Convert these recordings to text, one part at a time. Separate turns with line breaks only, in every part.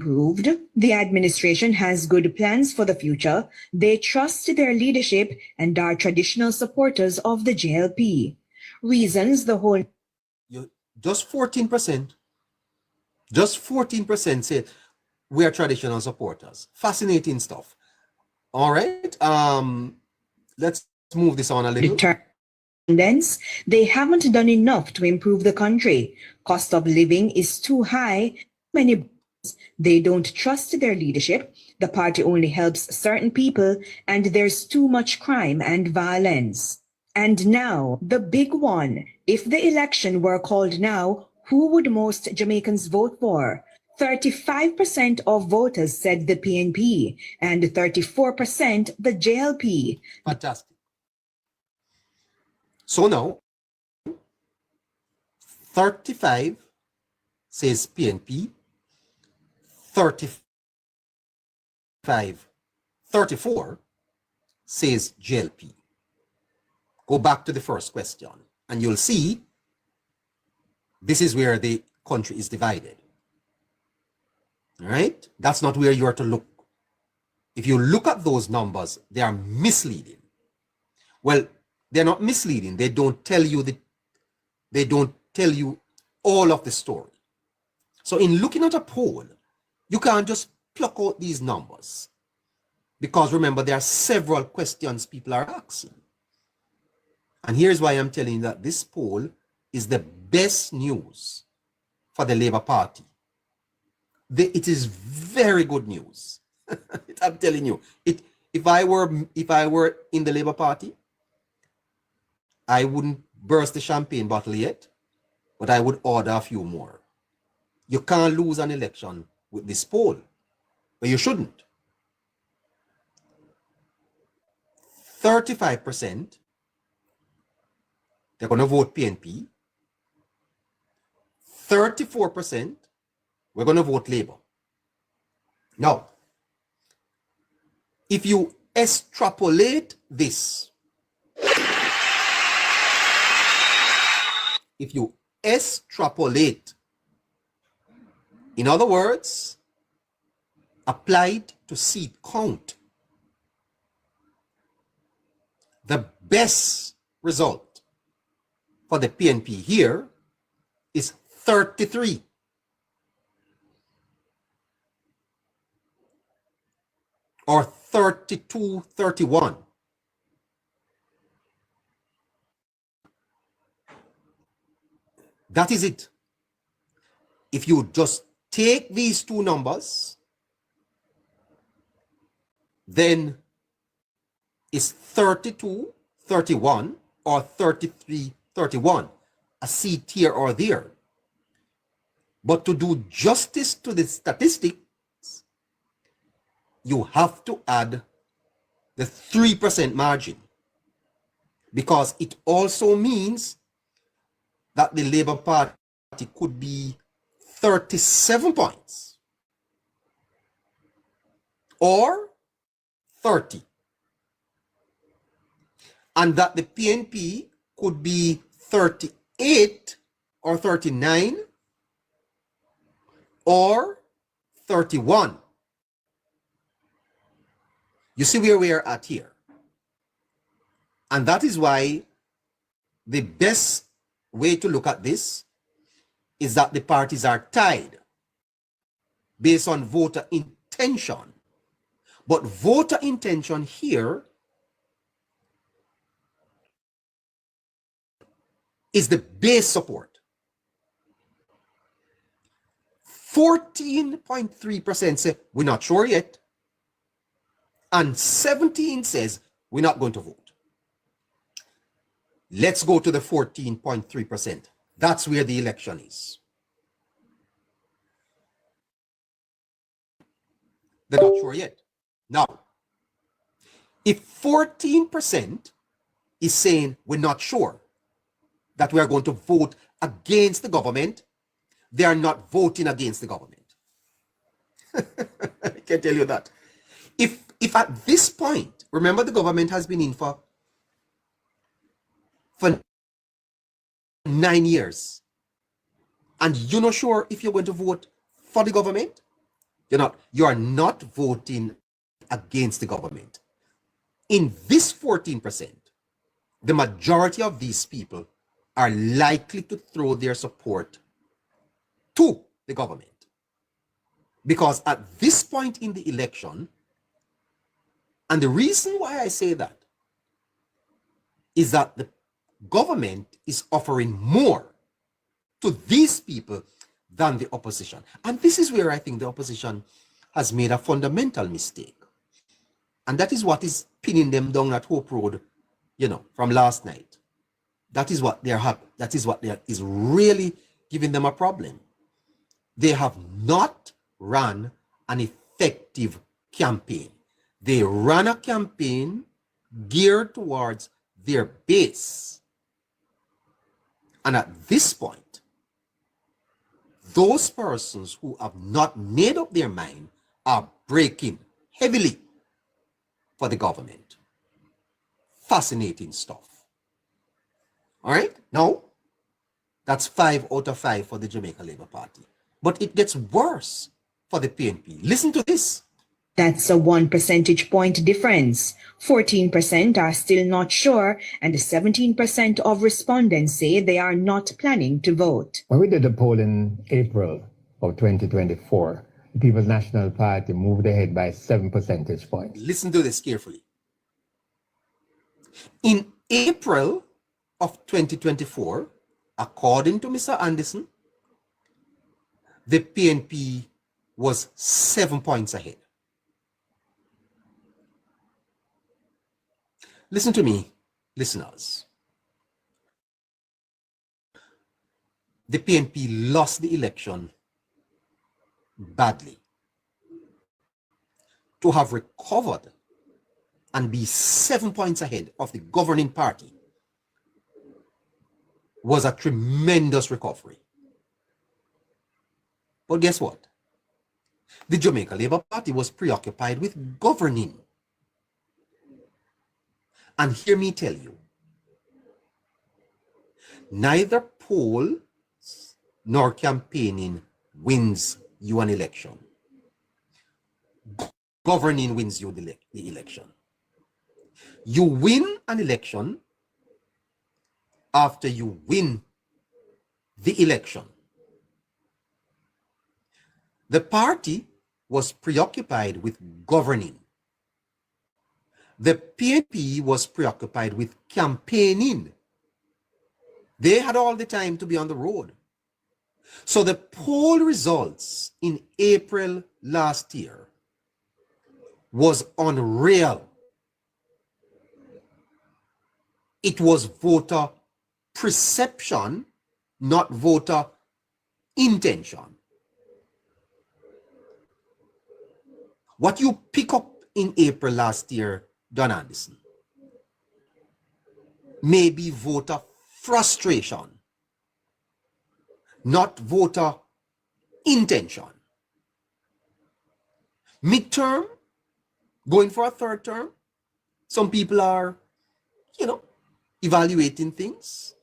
improved. The administration has good plans for the future. They trust their leadership and are traditional supporters of the JLP. Reasons the whole...
Just 14%. Just 14% say we are traditional supporters. Fascinating stuff. All right. Let's move this on a little.
They haven't done enough to improve the country. Cost of living is too high. They don't trust their leadership. The party only helps certain people, and there's too much crime and violence. And now, the big one. If the election were called now, who would most Jamaicans vote for? 35% of voters said the PNP and 34% the JLP.
Fantastic. So now, 35 says PNP, 34 says JLP. Go back to the first question, and you'll see this is where the country is divided. All right? That's not where you are to look. If you look at those numbers, they are misleading. Well, they're not misleading. They don't tell you all of the story. So in looking at a poll, you can't just pluck out these numbers. Because remember, there are several questions people are asking. And here's why I'm telling you that this poll is the best news for the Labour Party. It is very good news. I'm telling you, if I were in the Labour Party, I wouldn't burst the champagne bottle yet, but I would order a few more. You can't lose an election with this poll, but you shouldn't. 35%, they're going to vote PNP. 34%, we're going to vote Labour. Now, if you extrapolate this, in other words, applied to seat count, the best result for the PNP here is 33. Or 32-31. That is it. If you just take these two numbers, then it's 32-31 or 33-31, a seat here or there. But to do justice to the statistics, you have to add the 3% margin, because it also means that the Labour Party could be 37 points or 30, and that the PNP could be 38 or 39 or 31. You see where we are at here. And that is why the best way to look at this is that the parties are tied based on voter intention. But voter intention here is the base support. 14.3% say we're not sure yet. And 17 says we're not going to vote. Let's go to the 14.3%. That's where the election is. They're not sure yet. Now, if 14% is saying we're not sure that we are going to vote against the government, they are not voting against the government. I can tell you that. If at this point, remember the government has been in for 9 years, and you're not sure if you're going to vote for the government, You are not voting against the government. In this 14%, the majority of these people are likely to throw their support to the government. Because at this point in the election, and the reason why I say that is that the government is offering more to these people than the opposition. And this is where I think the opposition has made a fundamental mistake. And that is what is pinning them down at Hope Road, from last night. That is what is really giving them a problem. They have not run an effective campaign. They ran a campaign geared towards their base. And at this point, those persons who have not made up their mind are breaking heavily for the government. Fascinating stuff. All right? Now, that's 5 out of 5 for the Jamaica Labour Party. But it gets worse for the PNP. Listen to this.
That's a 1 percentage point difference. 14% are still not sure, and 17% of respondents say they are not planning to vote.
When we did the poll in April of 2024, the People's National Party moved ahead by 7 percentage points.
Listen to this carefully. In April of 2024, according to Mr. Anderson, the PNP was 7 points ahead. Listen to me, listeners. The PNP lost the election badly. To have recovered and be 7 points ahead of the governing party was a tremendous recovery. But guess what? The Jamaica Labour Party was preoccupied with governing. And hear me tell you, neither polls nor campaigning wins you an election. Governing wins you the election. You win an election after you win the election. The party was preoccupied with governing. The PNP was preoccupied with campaigning. They had all the time to be on the road. So the poll results in April last year was unreal. It was voter perception, not voter intention. What you pick up in April last year, Don Anderson, may be voter frustration, not voter intention. Midterm, going for a third term, some people are, evaluating things.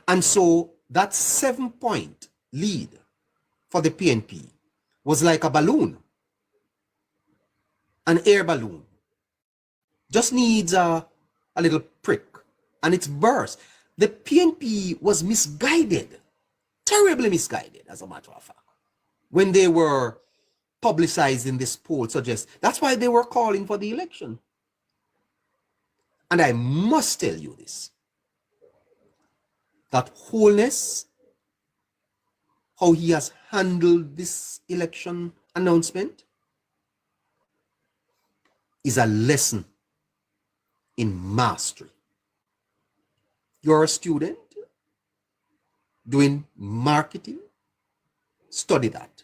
And so that 7-point lead for the PNP was like a balloon, an air balloon. Just needs a little prick and it's burst. The PNP was misguided, terribly misguided, as a matter of fact, when they were publicizing this poll suggests that's why they were calling for the election. And I must tell you this, that Holness, how he has handled this election announcement, is a lesson in mastery. You're a student doing marketing, study that.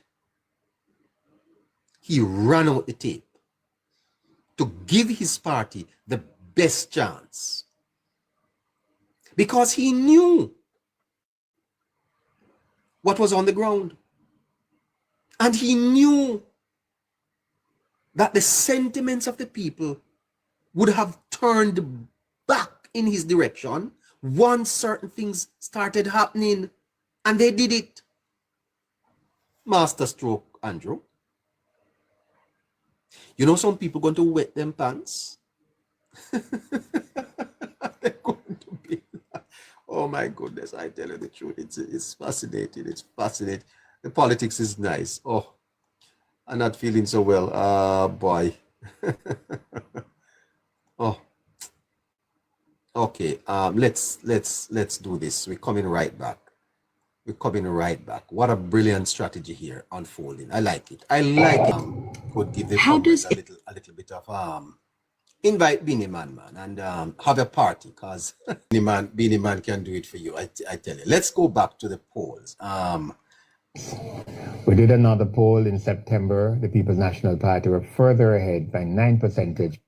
He ran out the tape to give his party the best chance because he knew what was on the ground, and he knew that the sentiments of the people would have turned back in his direction once certain things started happening, and they did it. Master stroke, Andrew. You know, some people going to wet them pants. They're going to be, oh my goodness, I tell you the truth. It's fascinating. It's fascinating. The politics is nice. Oh, I'm not feeling so well. Boy. Oh, okay. Let's do this. We're coming right back. We're coming right back. What a brilliant strategy here unfolding. I like it. I like it. Could give the
How
comrades
does
a little bit of invite Beanie Man and have a party, because Beanie Man can do it for you. I tell you. Let's go back to the polls.
We did another poll in September. The People's National Party were further ahead by 9 percentage.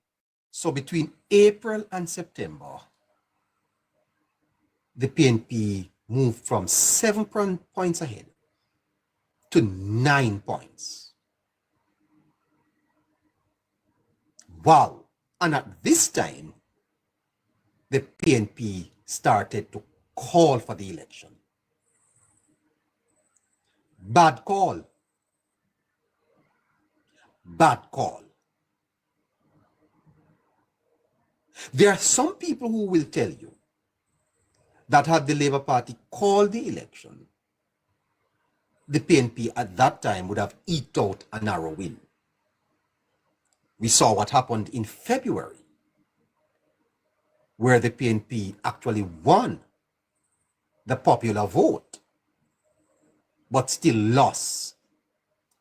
So between April and September, the PNP moved from 7 points ahead to 9 points. Wow. And at this time, the PNP started to call for the election. Bad call. Bad call. There are some people who will tell you that had the Labour Party called the election, the PNP at that time would have eked out a narrow win. We saw what happened in February, where the PNP actually won the popular vote, but still lost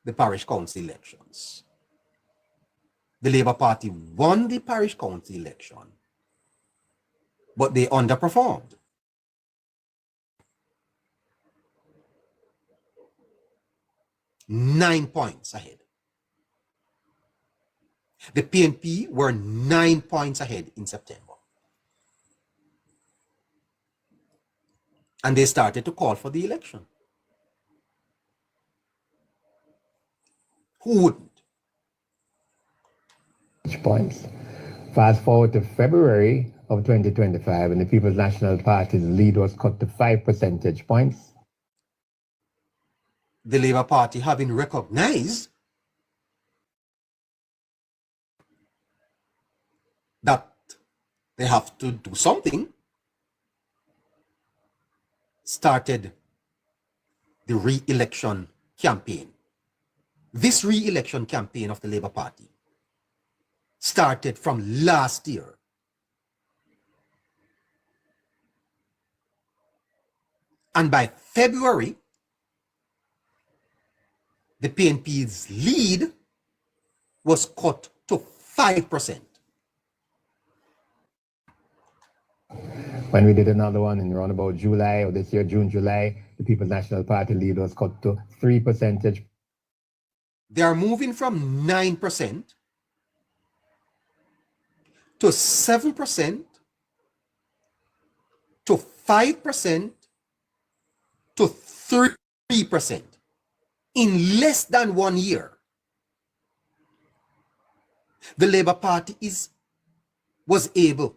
the parish council elections. The Labour Party won the parish council election, but they underperformed. Nine points ahead. The PNP were 9 points ahead in September. And they started to call for the election. Who wouldn't?
Points. Fast forward to February of 2025, and the People's National Party's lead was cut to 5 percentage points.
The Labour Party, having recognized that they have to do something, started the re-election campaign. This re-election campaign of the Labour Party started from last year. And by February, the PNP's lead was cut to 5%.
When we did another one in around about July of this year, June, July, the People's National Party lead was cut to 3 percentage.
They are moving from 9% to 7% to 5% to 3% in less than 1 year. The Labour Party was able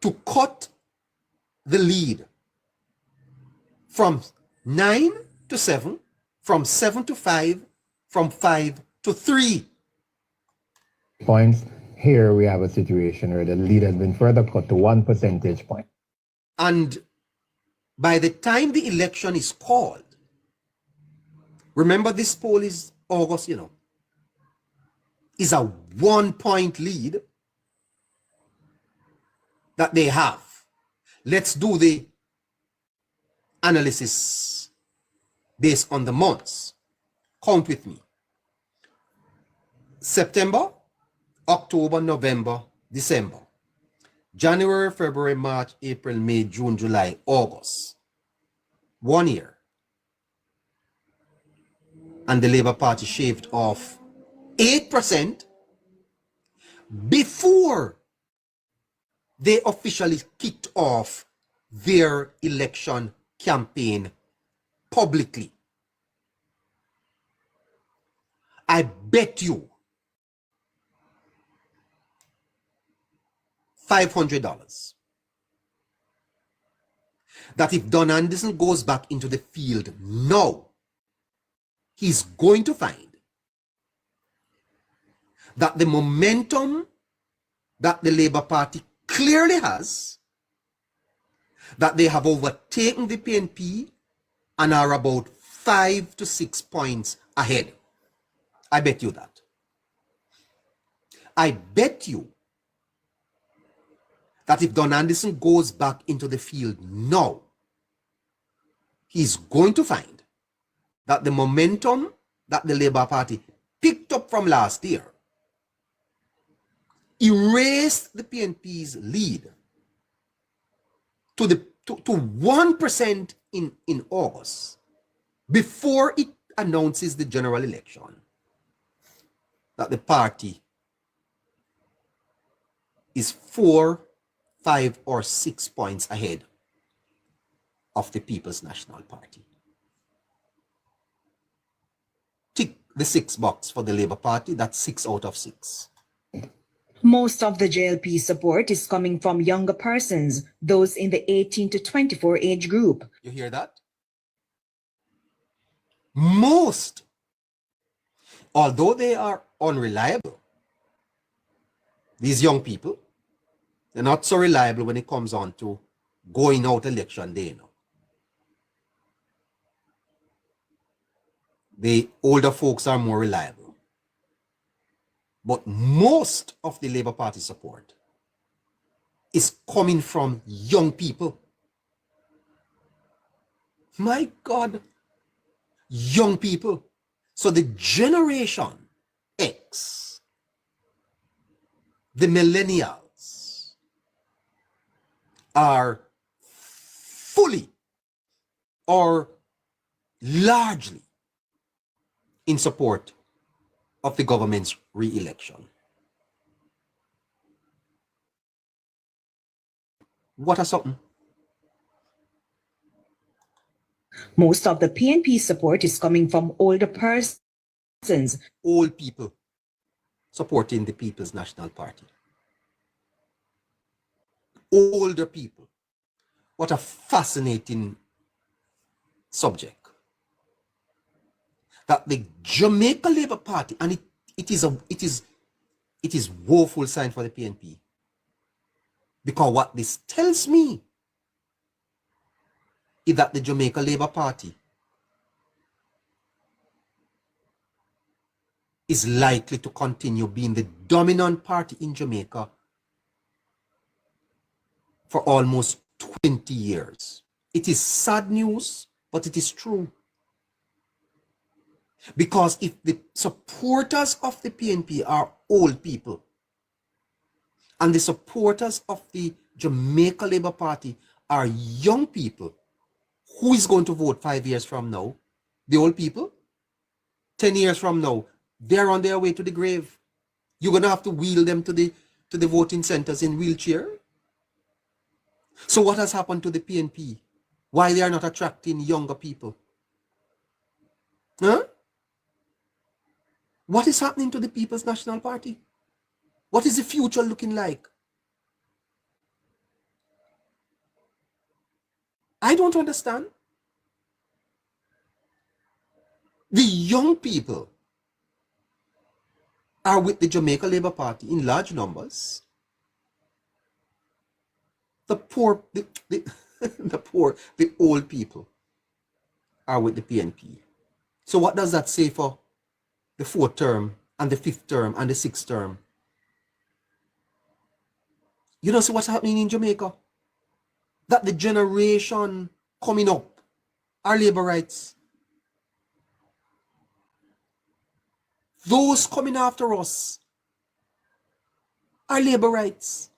to cut the lead from 9 to 7, from 7 to 5, from 5 to 3
points. Here we have a situation where the lead has been further cut to 1 percentage point.
And by the time the election is called, remember this poll is August, is a 1 point lead that they have. Let's do the analysis based on the months. Count with me. September, October, November, December, January, February, March, April, May, June, July, August. 1 year. And the Labour Party shaved off 8% before they officially kicked off their election campaign publicly. I bet you $500 that if Don Anderson goes back into the field now, he's going to find that the momentum that the Labour Party clearly has, that they have overtaken the PNP and are about 5 to 6 points ahead. I bet you that. I bet you that if Don Anderson goes back into the field now, he's going to find that the momentum that the Labour Party picked up from last year erased the PNP's lead to 1% in August before it announces the general election, that the party is 4, 5, or 6 points ahead of the People's National Party. Tick the 6 box for the Labour Party. That's 6 out of 6.
Most of the JLP support is coming from younger persons, those in the 18 to 24 age group.
You hear that? Most, although they are unreliable, these young people, they're not so reliable when it comes on to going out election day now. The older folks are more reliable. But most of the Labour Party support is coming from young people. My God, young people. So the generation X, the millennials, are fully or largely in support of the government's re-election. What a something.
Most of the PNP support is coming from older persons.
Old people supporting the People's National Party. Older people. What a fascinating subject. That the Jamaica Labour Party, and it is woeful sign for the PNP. Because what this tells me is that the Jamaica Labour Party is likely to continue being the dominant party in Jamaica for almost 20 years. It is sad news, but it is true. Because if the supporters of the PNP are old people, and the supporters of the Jamaica Labour Party are young people, who is going to vote 5 years from now? The old people? 10 years from now, they're on their way to the grave. You're going to have to wheel them to the voting centers in wheelchair. So what has happened to the PNP? Why they are not attracting younger people? Huh? What is happening to the People's National Party? What is the future looking like? I don't understand. The young people are with the Jamaica Labour Party in large numbers. The poor, the old people are with the PNP. So what does that say for the 4th term and the 5th term and the 6th term? You know, see what's happening in Jamaica? That the generation coming up are labor rights. Those coming after us are labor rights.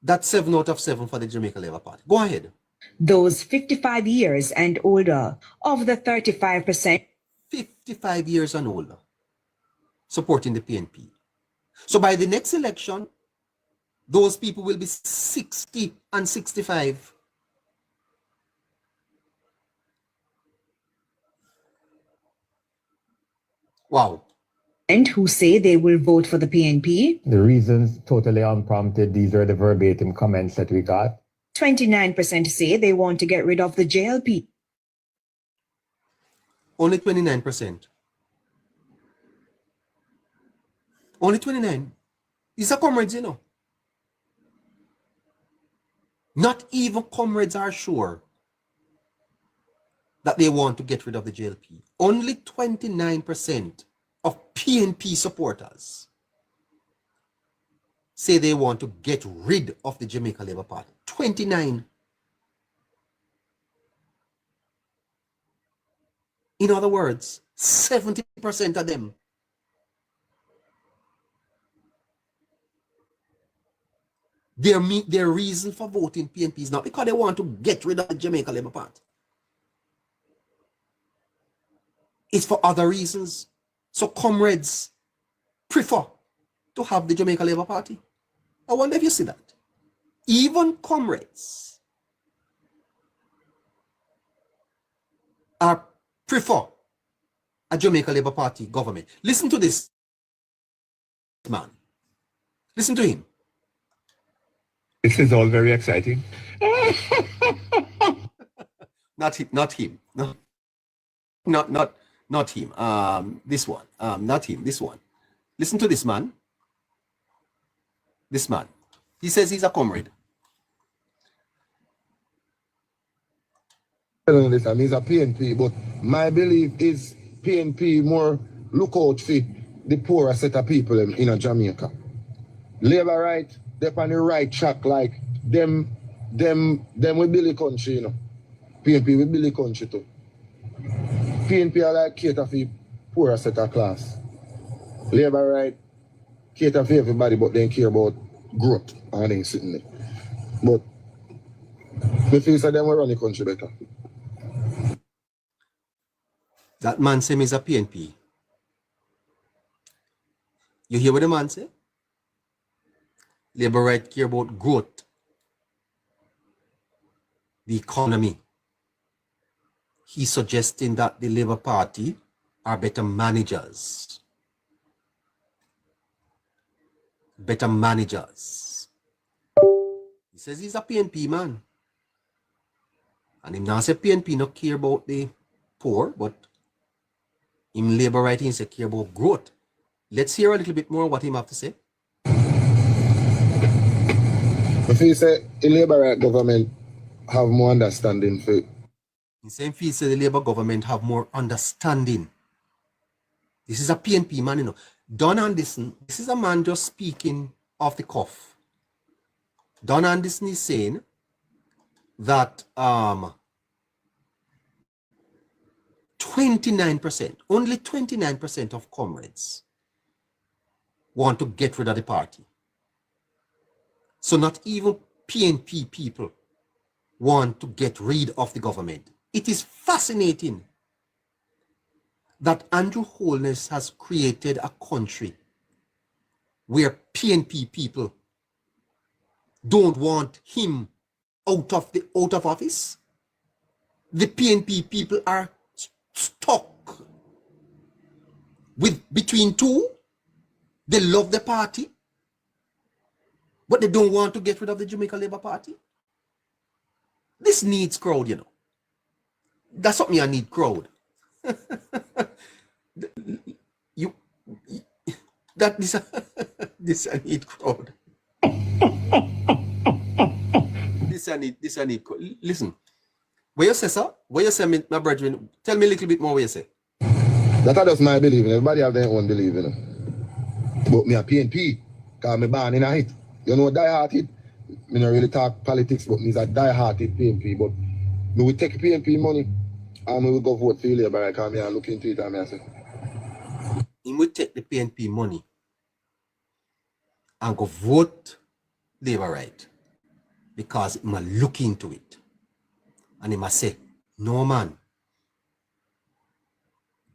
That's 7 out of 7 for the Jamaica Labour Party. Go ahead.
Those 55 years and older of the 35%.
55 years and older supporting the PNP. So by the next election, those people will be 60 and 65. Wow.
And who say they will vote for the PNP.
The reasons totally unprompted. These are the verbatim comments that we got.
29% say they want to get rid of the JLP.
Only 29%. Only 29. These are comrades, you know. Not even comrades are sure that they want to get rid of the JLP. Only 29% of PNP supporters say they want to get rid of the Jamaica Labour Party. 29. In other words, 70% of them their reason for voting PNP is not because they want to get rid of the Jamaica Labour Party. It's for other reasons. So comrades prefer to have the Jamaica Labour Party. I wonder if you see that. Even comrades prefer a Jamaica Labour Party government. Listen to this man. Listen to him.
This is all very exciting.
Not him. Not him. This one. Not him. This one. Listen to this man. This man. He says he's a comrade.
This, I mean, he's a PNP, but my belief is PNP more look out for the poorer set of people in Jamaica. Labour right, they're on the right track, like them we build the country, you know. PNP we build the country too. PNP are like cater for poorer set of class. Labour right, cater for everybody, but they care about growth and they sitting there. But we feel that them will run the country better.
That man say he's a PNP. You hear what the man say? Labour right care about growth, the economy. He's suggesting that the Labour Party are better managers. Better managers. He says he's a PNP man. And him now say PNP not care about the poor, but in Labour right he say care about growth. Let's hear a little bit more what him have to say.
If you say the Labour right government have more understanding for
The same feel say the Labour government have more understanding. This is a PNP man, you know. Don Anderson, this is a man just speaking off the cuff. Don Anderson is saying that 29%, only 29% of comrades want to get rid of the party. So not even PNP people want to get rid of the government. It is fascinating that Andrew Holness has created a country where PNP people don't want him out of office. The PNP people are stuck between two. They love the party, but they don't want to get rid of the Jamaica Labour Party. This needs crowd, you know. That's something I need crowd. This I need crowd. This I need crowd. Listen, what you say, sir? What you say, my brethren? Tell me a little bit more what you say.
that. I just my belief. Everybody have their own belief, you know. But me a PNP, because me born in a hit. You know, die-hearted. Me not really talk politics, but me's a die-hearted PNP. But me will take PNP money and we will go vote for Labour right, because me I look into it and I say.
He will take the PNP money and go vote Labour right because he must look into it. And he must say, no man,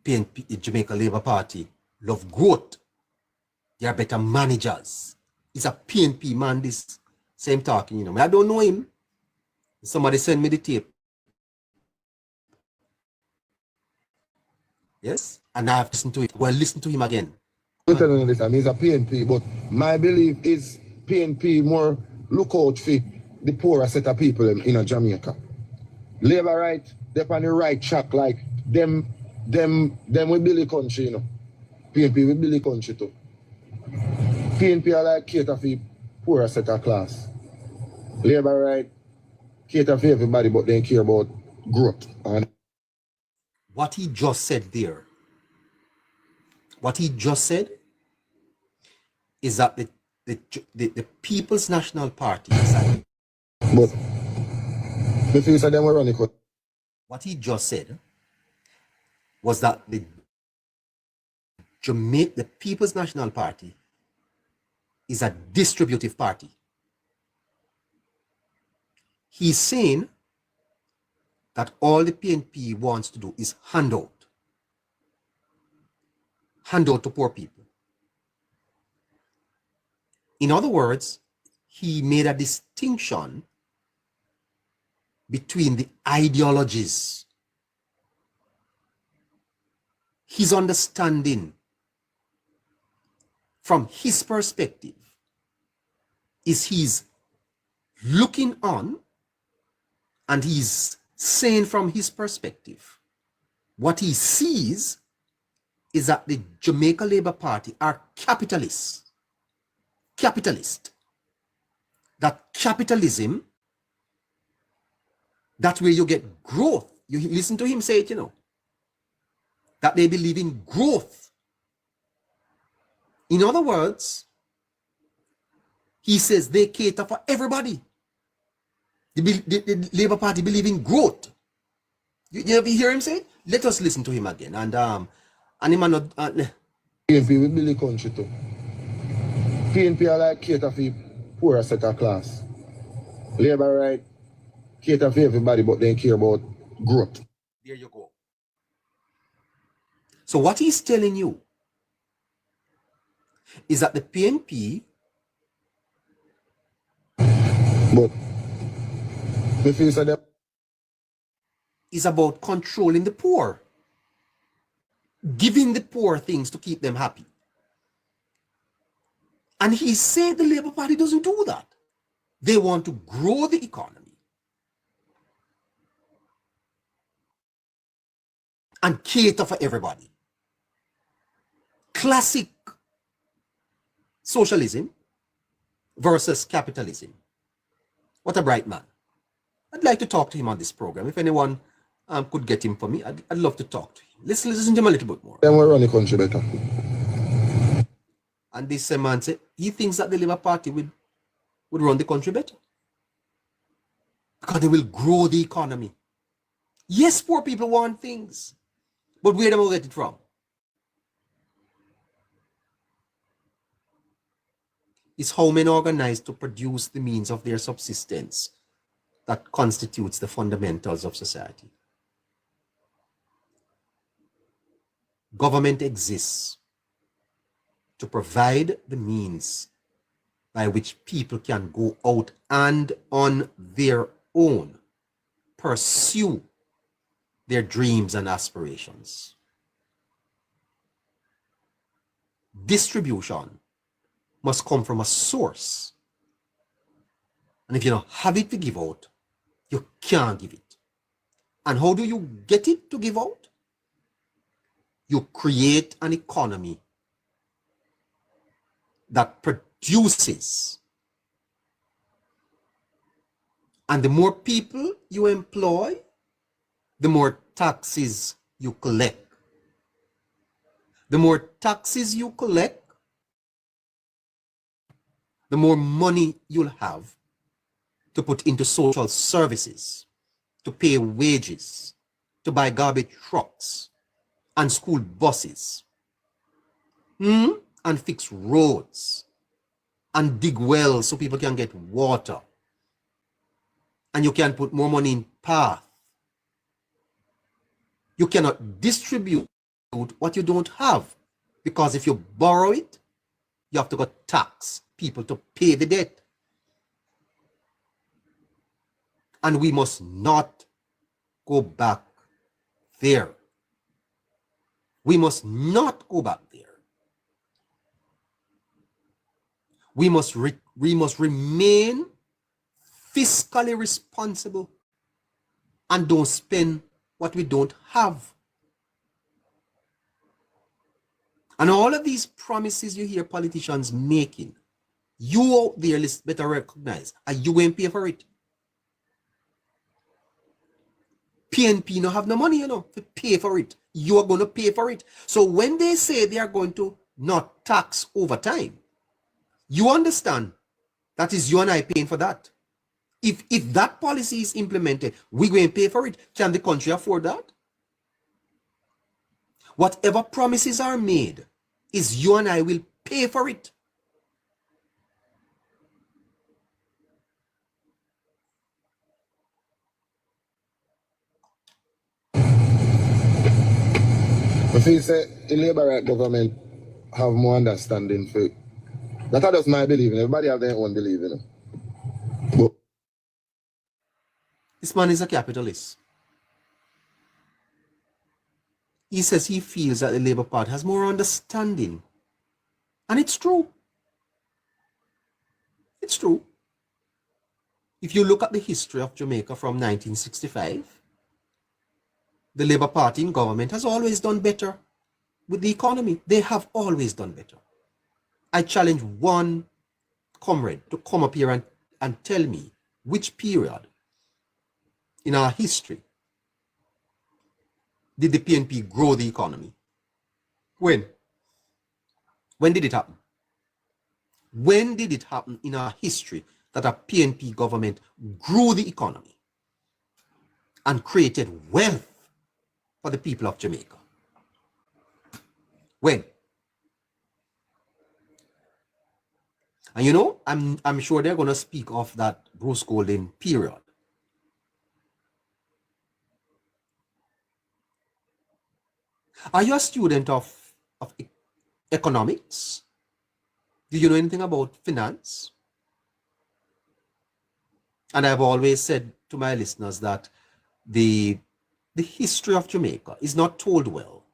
PNP, the Jamaica Labour Party, love growth. They are better managers. He's a PNP man, this same talking, you know. I don't know him. Somebody send me the tape. Yes? And I have listened to it. Well, listen to him again.
I'm telling you this, I mean, he's a PNP, but my belief is PNP more look out for the poorer set of people in Jamaica. Labour right, they're on the right track, like them we build the country, you know. PNP we build the country too. PNP are like cater for poorer set of class. Labour right, cater for everybody, but they care about growth. And
What he just said there, what he just said is that the People's National Party is like,
but the things that them were running.
what he just said was that the People's National Party is a distributive party. He's saying that all the PNP wants to do is hand out to poor people. In other words, he made a distinction between the ideologies. His understanding from his perspective is he's looking on and he's saying from his perspective, what he sees is that the Jamaica Labour Party are capitalist. That capitalism, that's where you get growth. You listen to him say it, that they believe in growth. In other words, he says they cater for everybody. The Labour Party believe in growth. You ever hear him say it? Let us listen to him again. And he man not.
PNP will build the country too. PNP are like cater for poorer set of class. Labour right, cater for everybody, but they care about growth.
There you go. So what he's telling you is that the PNP,
but the things that them
is about controlling the poor, giving the poor things to keep them happy. And he said the Labour Party doesn't do that. They want to grow the economy and cater for everybody. Classic socialism versus capitalism. What a bright man. I'd like to talk to him on this program. If anyone could get him for me, I'd love to talk to him. Let's listen to him a little bit more.
them will run the country better.
And this man said he thinks that the Labour Party would run the country better because they will grow the economy. Yes, poor people want things, but where do they get it from? It's how men organize to produce the means of their subsistence that constitutes the fundamentals of society. Government exists to provide the means by which people can go out and on their own pursue their dreams and aspirations. Distribution must come from a source. And if you don't have it to give out, you can't give it. And how do you get it to give out? You create an economy that produces. And the more people you employ, the more taxes you collect. The more taxes you collect, the more money you'll have to put into social services, to pay wages, to buy garbage trucks and school buses, and fix roads, and dig wells so people can get water. And you can put more money in path. You cannot distribute what you don't have, because if you borrow it, you have to go tax people to pay the debt. And we must not go back there. We must not go back there. We must remain fiscally responsible and don't spend what we don't have. And all of these promises you hear politicians making, you out there better recognize, are you going to pay for it? PNP no have no money, to pay for it. You are going to pay for it. So when they say they are going to not tax overtime, you understand that is you and I paying for that. If that policy is implemented, we're going to pay for it. Can the country afford that? Whatever promises are made, is you and I will pay for it.
I feel say the Labour right government have more understanding for that. I just my believing. Everybody have their own believing. But
This man is a capitalist. He says he feels that the Labour Party has more understanding. And it's true. It's true. If you look at the history of Jamaica from 1965, the Labour Party in government has always done better with the economy. They have always done better. I challenge one comrade to come up here and tell me which period in our history did the PNP grow the economy? When? When did it happen? When did it happen in our history that a PNP government grew the economy and created wealth for the people of Jamaica? When? And I'm sure they're going to speak of that Bruce Golding period. Are you a student of economics? Do you know anything about finance? And I've always said to my listeners that the history of Jamaica is not told well.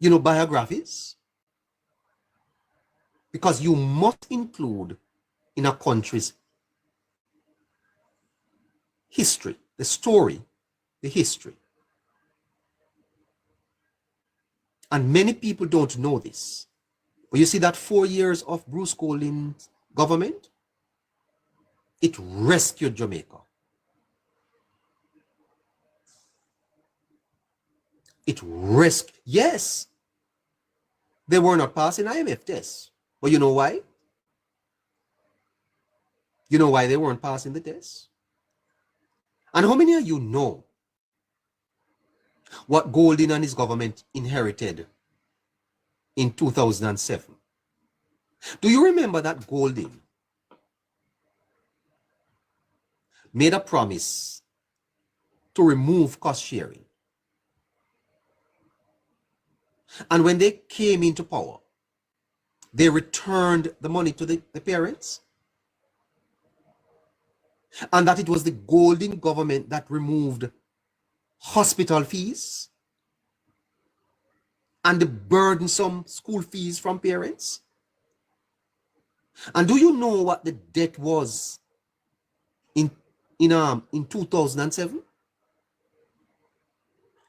Biographies? Because you must include in a country's history, the story, the history. And many people don't know this. But you see that 4 years of Bruce Golding's government, it rescued Jamaica. Yes, they were not passing IMF tests. But you know why? You know why they weren't passing the tests? And how many of you know what Golding and his government inherited in 2007? Do you remember that Golding made a promise to remove cost sharing? And when they came into power, they returned the money to the parents? And that it was the Golding government that removed hospital fees and the burdensome school fees from parents? And do you know what the debt was in 2007?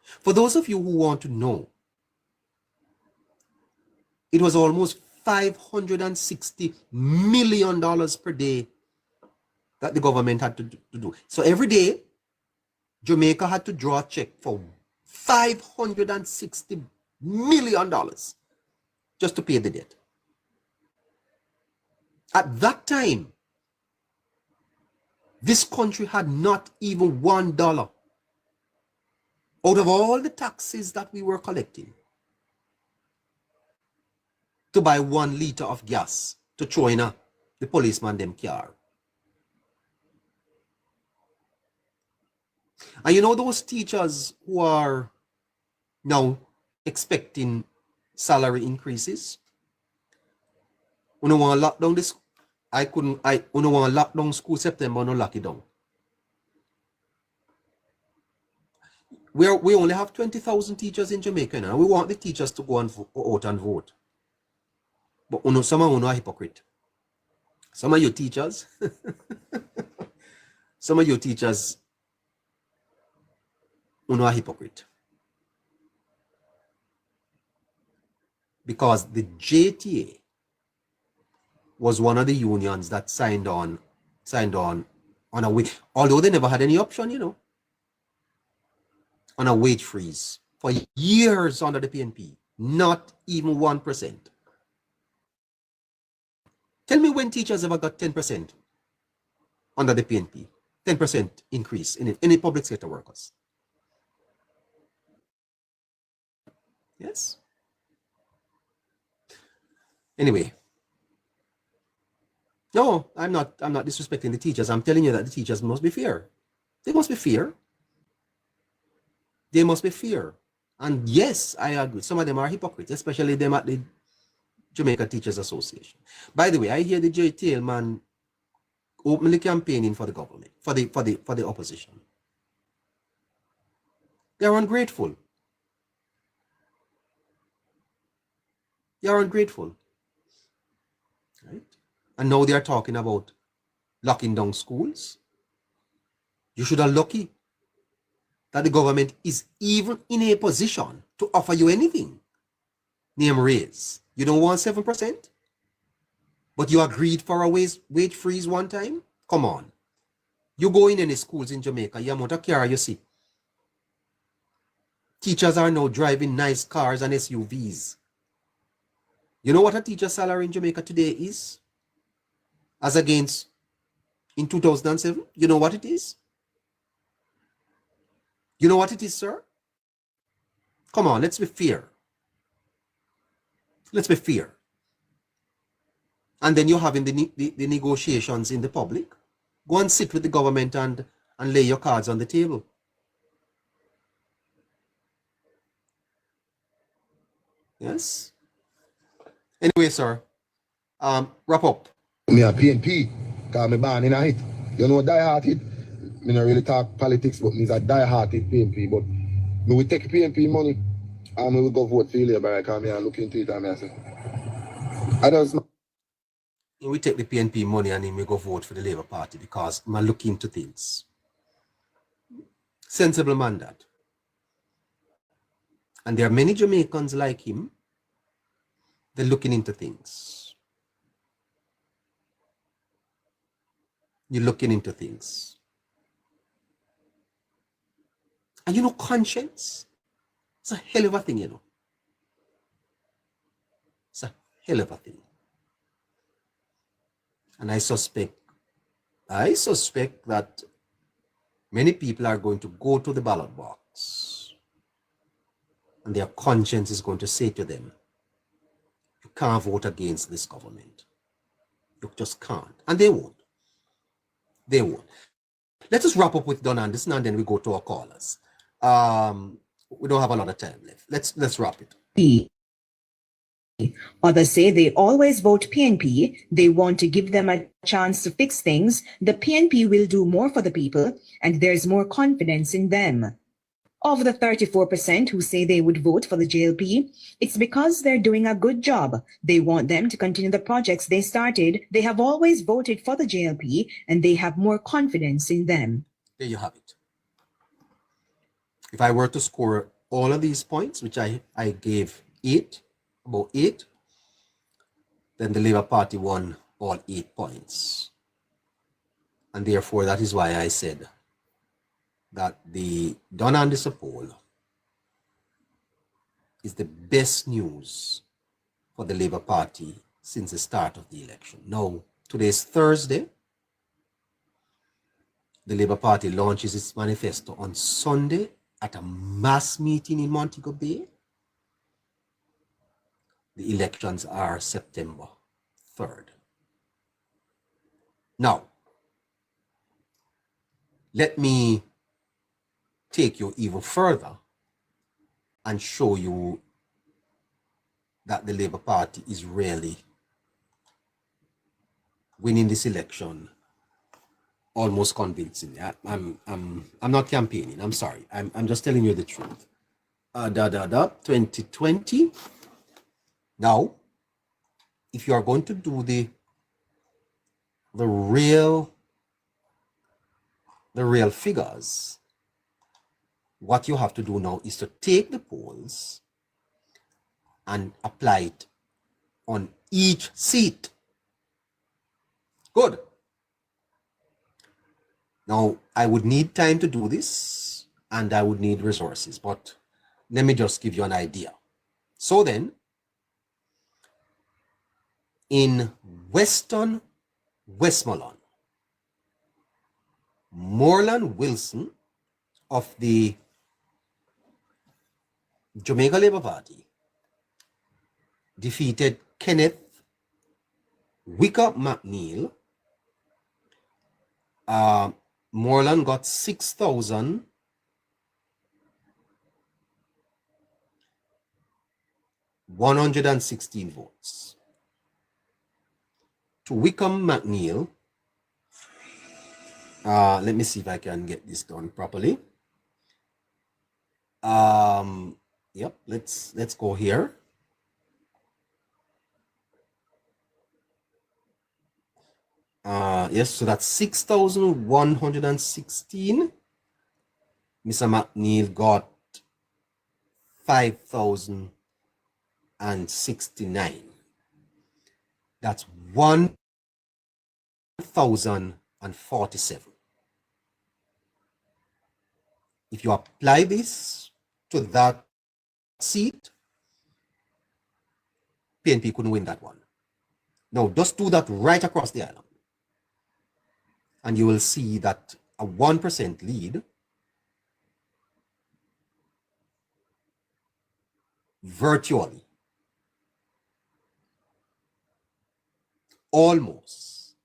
For those of you who want to know, it was almost $560 million per day that the government had to do. So every day, Jamaica had to draw a check for $560 million just to pay the debt. At that time, this country had not even $1 out of all the taxes that we were collecting to buy 1 liter of gas to throw in the policeman them car. And those teachers who are now expecting salary increases, want to lock down this, want to lock down school September, no lock it down. We only have 20,000 teachers in Jamaica now. We want the teachers to go out and vote. But some of you are hypocrite. Some of your teachers, are hypocrite. because the JTA was one of the unions that signed on a wage, although they never had any option, you know, on a wage freeze for years under the PNP, not even 1%. Tell me when teachers ever got 10% under the PNP, 10% increase in any public sector workers. Yes. Anyway, no, I'm not disrespecting the teachers. I'm telling you that the teachers must be fair. They must be fair. They must be fair. And yes, I agree. Some of them are hypocrites, especially them at the Jamaica Teachers Association. By the way, I hear the JTL man openly campaigning for the government, for the opposition. They're ungrateful. They are ungrateful. Right? And now they are talking about locking down schools. You should have lucky that the government is even in a position to offer you anything. Name raise. You don't want 7%? But you agreed for a wage freeze one time? Come on. You go in any schools in Jamaica, you amount of car you see. Teachers are now driving nice cars and SUVs. You know what a teacher's salary in Jamaica today is? As against in 2007? You know what it is? You know what it is, sir? Come on, let's be fair. Let's be fair. And then you're having the negotiations in the public. Go and sit with the government and lay your cards on the table. Yes? Anyway, sir, wrap up.
Me a PNP, because me born in a hit. You know, die-hearted. Me not really talk politics, but me's a die-hearted PNP. But me will take PNP money and we will go vote for Labour, because me I look into it and me I say, I just...
We take the PNP money and we go vote for the Labour Party because I look into things. Sensible man that. And there are many Jamaicans like him. They're looking into things. You're looking into things. And you know, conscience, it's a hell of a thing, you know. It's a hell of a thing. And I suspect that many people are going to go to the ballot box and their conscience is going to say to them, you can't vote against this government. You just can't. And they won't. They won't. Let us wrap up with Don Anderson and then we go to our callers. We don't have a lot of time left. Let's wrap it.
Others say they always vote PNP. They want to give them a chance to fix things. The PNP will do more for the people, and there's more confidence in them. Of the 34% who say they would vote for the JLP, it's because they're doing a good job. They want them to continue the projects they started. They have always voted for the JLP, and they have more confidence in them.
There you have it. If I were to score all of these points, which I gave about 8, then the Labour Party won all 8 points. And therefore, that is why I said that the Don Anderson poll is the best news for the Labour Party since the start of the election. Now, today is Thursday. The Labour Party launches its manifesto on Sunday at a mass meeting in Montego Bay. The elections are September 3rd. Now, let me take you even further and show you that the Labour Party is really winning this election almost convincingly. I'm not campaigning. I'm sorry. I'm just telling you the truth. 2020. Now, if you are going to do the real figures, what you have to do now is to take the polls and apply it on each seat. Good. Now, I would need time to do this and I would need resources, but let me just give you an idea. So then, in Western Westmoreland, Moreland Wilson of the Jamaica Labour Party defeated Kenneth Wicker McNeil. Moreland got 6,116 votes. To Wickham McNeil, let me see if I can get this done properly. Yep, let's go here. Yes, so that's 6,116. Mr. McNeil got 5,069. That's 1,047. If you apply this to that seat, PNP couldn't win that one. Now, just do that right across the island. And you will see that a 1% lead virtually almost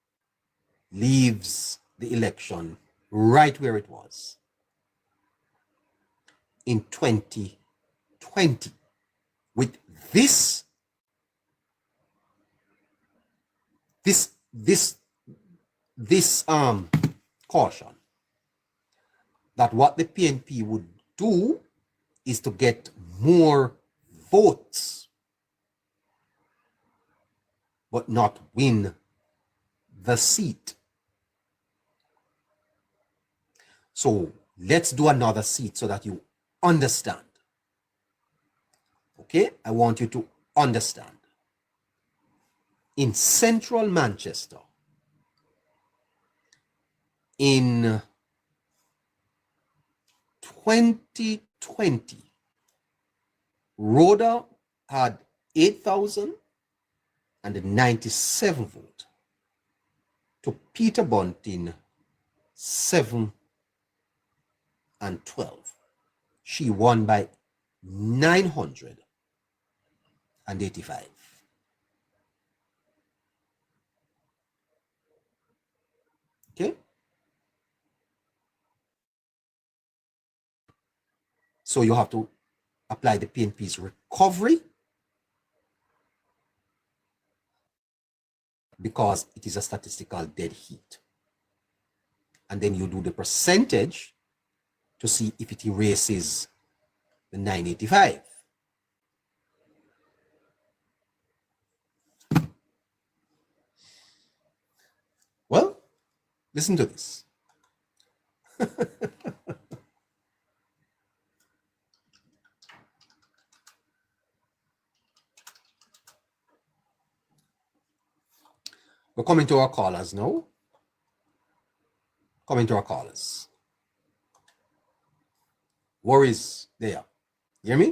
leaves the election right where it was in 2020 with this caution that what the PNP would do is to get more votes but not win the seat. So let's do another seat so that you understand. Okay, I want you to understand. In central Manchester, in 2020, Rhoda had 8,097 votes to Peter Bunting 7 and 12. She won by 985. Okay. So you have to apply the PNP's recovery because it is a statistical dead heat. And then you do the percentage to see if it erases the 985. Well, listen to this. We're coming to our callers now. Coming to our callers. Worries there. Hear me?